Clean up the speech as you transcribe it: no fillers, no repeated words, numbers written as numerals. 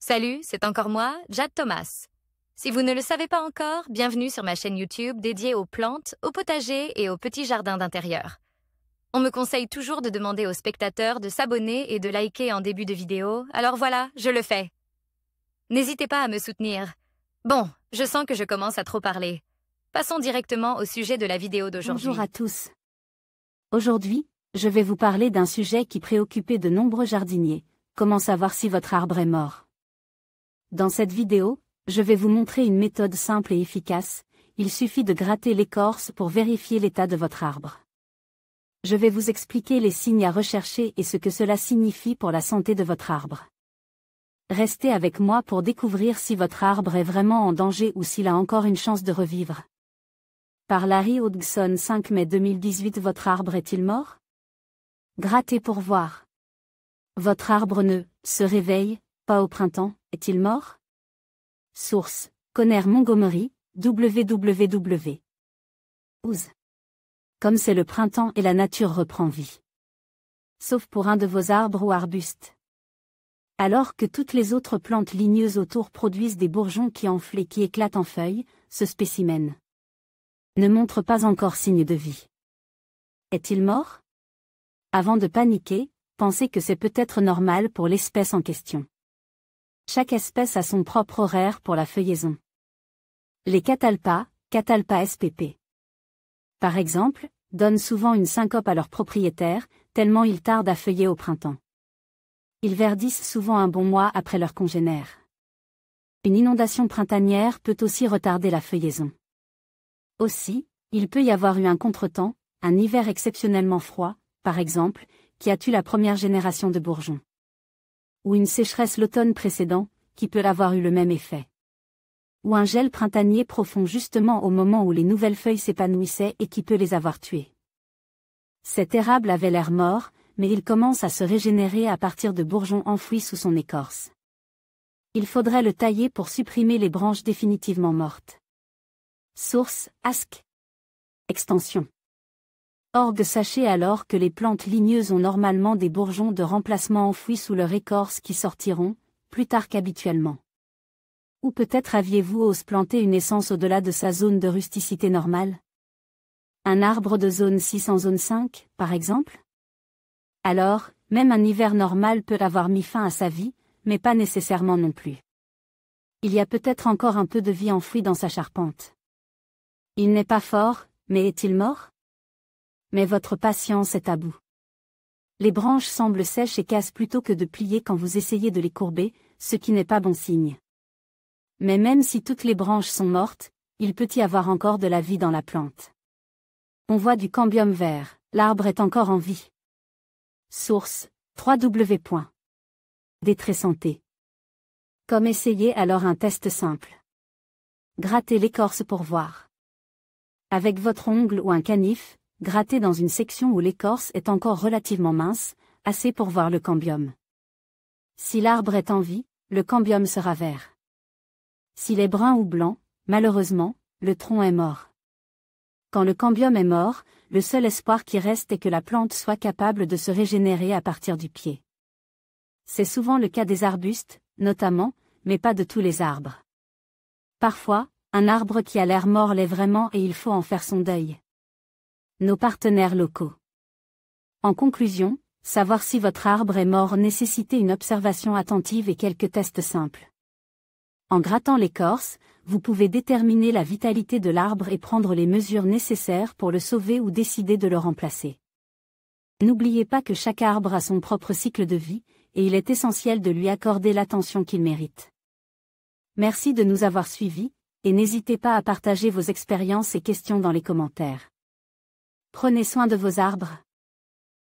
Salut, c'est encore moi, Jade Thomas. Si vous ne le savez pas encore, bienvenue sur ma chaîne YouTube dédiée aux plantes, aux potagers et aux petits jardins d'intérieur. On me conseille toujours de demander aux spectateurs de s'abonner et de liker en début de vidéo, alors voilà, je le fais. N'hésitez pas à me soutenir. Bon, je sens que je commence à trop parler. Passons directement au sujet de la vidéo d'aujourd'hui. Bonjour à tous. Aujourd'hui, je vais vous parler d'un sujet qui préoccupait de nombreux jardiniers. Comment savoir si votre arbre est mort? Dans cette vidéo, je vais vous montrer une méthode simple et efficace. Il suffit de gratter l'écorce pour vérifier l'état de votre arbre. Je vais vous expliquer les signes à rechercher et ce que cela signifie pour la santé de votre arbre. Restez avec moi pour découvrir si votre arbre est vraiment en danger ou s'il a encore une chance de revivre. Par Larry Hodgson, 5 mai 2018. Votre arbre est-il mort? Grattez pour voir. Votre arbre ne se réveille pas au printemps, est-il mort? Source: Conner Montgomery, www. Comme c'est le printemps et la nature reprend vie. Sauf pour un de vos arbres ou arbustes. Alors que toutes les autres plantes ligneuses autour produisent des bourgeons qui enflent et qui éclatent en feuilles, ce spécimen ne montre pas encore signe de vie. Est-il mort? Avant de paniquer, pensez que c'est peut-être normal pour l'espèce en question. Chaque espèce a son propre horaire pour la feuillaison. Les catalpas, Catalpa spp. Par exemple, donnent souvent une syncope à leurs propriétaires, tellement ils tardent à feuiller au printemps. Ils verdissent souvent un bon mois après leurs congénères. Une inondation printanière peut aussi retarder la feuillaison. Aussi, il peut y avoir eu un contretemps, un hiver exceptionnellement froid, par exemple, qui a tué la première génération de bourgeons. Ou une sécheresse l'automne précédent, qui peut avoir eu le même effet. Ou un gel printanier profond justement au moment où les nouvelles feuilles s'épanouissaient et qui peut les avoir tuées. Cet érable avait l'air mort, mais il commence à se régénérer à partir de bourgeons enfouis sous son écorce. Il faudrait le tailler pour supprimer les branches définitivement mortes. Source: Ask. Extension. Org. Sachez alors que les plantes ligneuses ont normalement des bourgeons de remplacement enfouis sous leur écorce qui sortiront, plus tard qu'habituellement. Ou peut-être aviez-vous osé planter une essence au-delà de sa zone de rusticité normale? Un arbre de zone 6 en zone 5, par exemple? Alors, même un hiver normal peut avoir mis fin à sa vie, mais pas nécessairement non plus. Il y a peut-être encore un peu de vie enfouie dans sa charpente. Il n'est pas fort, mais est-il mort? Mais votre patience est à bout. Les branches semblent sèches et cassent plutôt que de plier quand vous essayez de les courber, ce qui n'est pas bon signe. Mais même si toutes les branches sont mortes, il peut y avoir encore de la vie dans la plante. On voit du cambium vert, l'arbre est encore en vie. Source: www.Détrait-santé. Comme essayez alors un test simple. Grattez l'écorce pour voir. Avec votre ongle ou un canif, grattez dans une section où l'écorce est encore relativement mince, assez pour voir le cambium. Si l'arbre est en vie, le cambium sera vert. S'il est brun ou blanc, malheureusement, le tronc est mort. Quand le cambium est mort, le seul espoir qui reste est que la plante soit capable de se régénérer à partir du pied. C'est souvent le cas des arbustes, notamment, mais pas de tous les arbres. Parfois, un arbre qui a l'air mort l'est vraiment et il faut en faire son deuil. Nos partenaires locaux. En conclusion, savoir si votre arbre est mort nécessite une observation attentive et quelques tests simples. En grattant l'écorce, vous pouvez déterminer la vitalité de l'arbre et prendre les mesures nécessaires pour le sauver ou décider de le remplacer. N'oubliez pas que chaque arbre a son propre cycle de vie, et il est essentiel de lui accorder l'attention qu'il mérite. Merci de nous avoir suivis, et n'hésitez pas à partager vos expériences et questions dans les commentaires. Prenez soin de vos arbres.